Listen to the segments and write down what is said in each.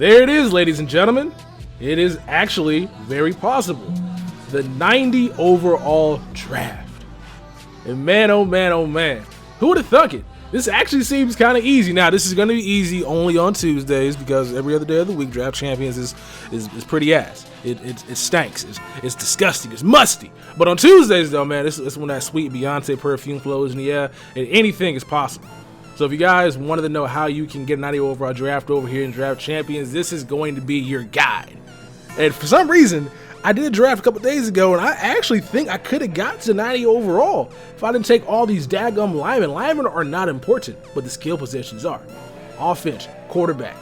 There it is, ladies and gentlemen. It is actually very possible. The 90 overall draft. And man, oh man, oh man. Who would have thunk it? This actually seems kind of easy. Now, this is going to be easy only on Tuesdays because every other day of the week, Draft Champions is pretty ass. It stinks. It's disgusting. It's musty. But on Tuesdays, though, man, this is when that sweet Beyonce perfume flows in the air, and anything is possible. So if you guys wanted to know how you can get a 90 overall draft over here in Draft Champions, this is going to be your guide. And for some reason, I did a draft a couple days ago, and I actually think I could have got to 90 overall if I didn't take all these daggum linemen. Linemen are not important, but the skill positions are. Offense, quarterback,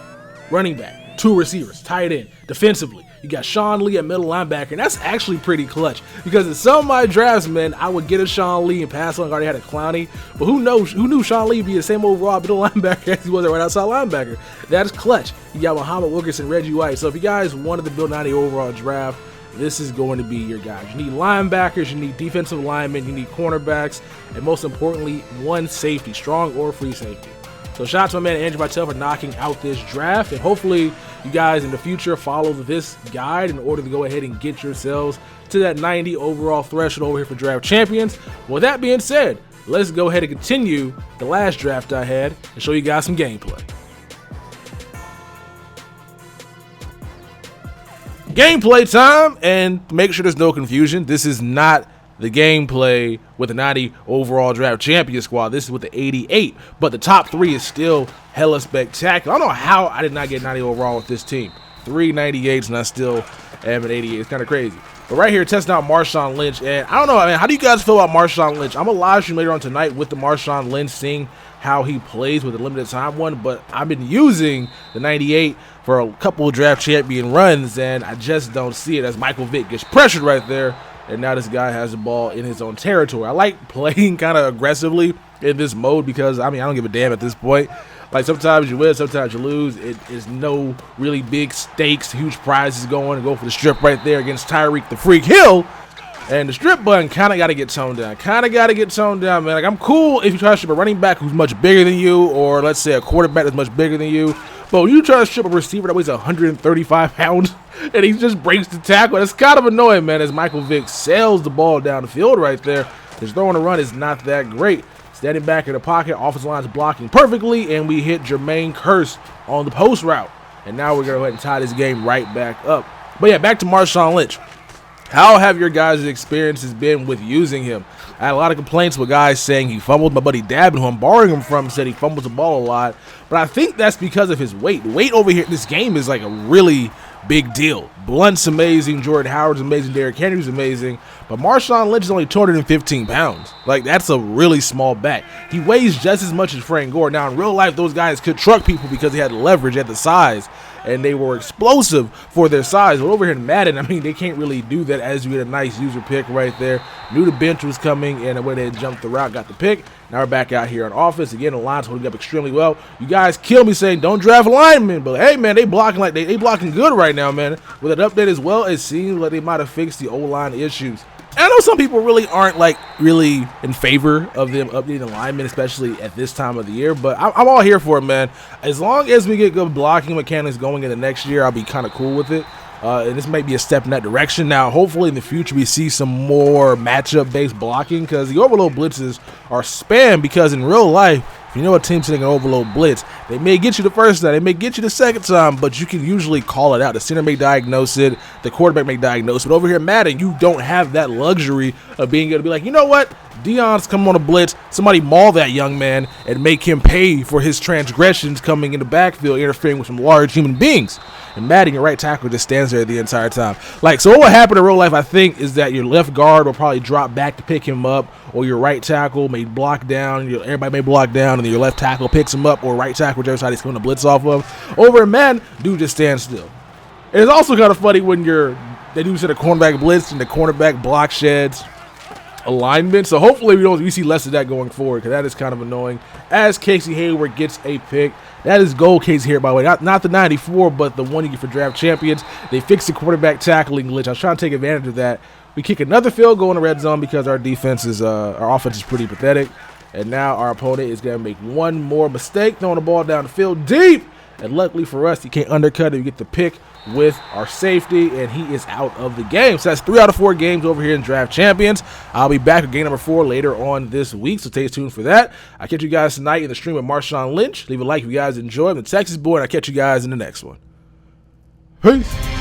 running back, 2 receivers, tight end, defensively. You got Sean Lee at middle linebacker, and that's actually pretty clutch because in some of my drafts, man, I would get a Sean Lee and pass on. I already had a Clowney, but who knew Sean Lee would be the same overall middle linebacker as he was a right outside linebacker. That's clutch. You got Muhammad Wilkerson, Reggie White. So if you guys wanted to build 90 overall draft, this is going to be your guys. You need linebackers, you need defensive linemen, you need cornerbacks, and most importantly, one safety, strong or free safety. So shout out to my man Andrew Vitale for knocking out this draft, and hopefully you guys in the future follow this guide in order to go ahead and get yourselves to that 90 overall threshold over here for Draft Champions. With that being said, let's go ahead and continue the last draft I had and show you guys some gameplay. Gameplay time, and make sure there's no confusion. This is not the gameplay with the 90 overall draft champion squad. This is with the 88, but the top 3 is still hella spectacular. I don't know how I did not get 90 overall with this team. 3 98s and I still am at 88. It's kind of crazy. But right here, testing out Marshawn Lynch, and I don't know, man, how do you guys feel about Marshawn Lynch? I'm a live stream later on tonight with the Marshawn Lynch, seeing how he plays with a limited time one, but I've been using the 98 for a couple of draft champion runs, and I just don't see it as Michael Vick gets pressured right there, and now this guy has the ball in his own territory. I like playing kind of aggressively in this mode because, I mean, I don't give a damn at this point. Like, sometimes you win, sometimes you lose. It is no really big stakes, huge prizes going to go for the strip right there against Tyreek the Freak Hill. And the strip button kind of got to get toned down. Man. Like, I'm cool if you try to strip a running back who's much bigger than you, or let's say a quarterback that's much bigger than you. But when you try to strip a receiver that weighs 135 pounds and he just breaks the tackle, it's kind of annoying, man, as Michael Vick sails the ball down the field right there. His throw on the run is not that great. Standing back in the pocket, offensive line's blocking perfectly, and we hit Jermaine Kearse on the post route. And now we're going to go ahead and tie this game right back up. But yeah, back to Marshawn Lynch. How have your guys' experiences been with using him? I had a lot of complaints with guys saying he fumbled. My buddy Dabin, who I'm borrowing him from, said he fumbles the ball a lot. But I think that's because of his weight. Weight over here in this game is like a really big deal. Blunt's amazing. Jordan Howard's amazing. Derrick Henry's amazing. But Marshawn Lynch is only 215 pounds. Like, that's a really small back. He weighs just as much as Frank Gore. Now, in real life, those guys could truck people because they had leverage at the size, and they were explosive for their size. But over here in Madden, I mean, they can't really do that, as you get a nice user pick right there. Knew the bench was coming, and the way they jumped the route, got the pick. Now we're back out here on offense. Again, the line's holding up extremely well. You guys kill me saying don't draft linemen, but hey, man, they blocking like they blocking good right now, man. With an update as well, it seems like they might have fixed the O-line issues. And I know some people really aren't really in favor of them updating the linemen, especially at this time of the year, but I'm all here for it, man. As long as we get good blocking mechanics going into next year, I'll be kind of cool with it. And this might be a step in that direction. Now, hopefully in the future we see some more matchup-based blocking, because the overload blitzes are spam, because in real life, if you know a team's taking an overload blitz, they may get you the first time, they may get you the second time, but you can usually call it out. The center may diagnose it, the quarterback may diagnose it. But over here in Madden, you don't have that luxury of being able to be like, you know what? Deion's coming on a blitz. Somebody maul that young man and make him pay for his transgressions coming in the backfield, interfering with some large human beings. And Madden, your right tackle, just stands there the entire time. Like, so what will happen in real life, I think, is that your left guard will probably drop back to pick him up, or your right tackle may block down. Everybody may block down, and then your left tackle picks him up, or right tackle, whichever side he's coming to blitz off of. Over in Madden, dude just stands still. And it's also kind of funny when they do set a cornerback blitz and the cornerback block sheds alignment. So hopefully we see less of that going forward, because that is kind of annoying. As Casey Hayward gets a pick. That is gold case here, by the way. Not the 94, but the one you get for draft champions. They fixed the quarterback tackling glitch. I was trying to take advantage of that. We kick another field goal in the red zone because our offense is pretty pathetic. And now our opponent is going to make one more mistake, throwing the ball down the field deep. And luckily for us, he can't undercut it. We get the pick with our safety, and he is out of the game. So that's 3 out of 4 games over here in Draft Champions. I'll be back with game number 4 later on this week, so stay tuned for that. I'll catch you guys tonight in the stream with Marshawn Lynch. Leave a like if you guys enjoy. I'm the Texas boy, and I'll catch you guys in the next one. Peace.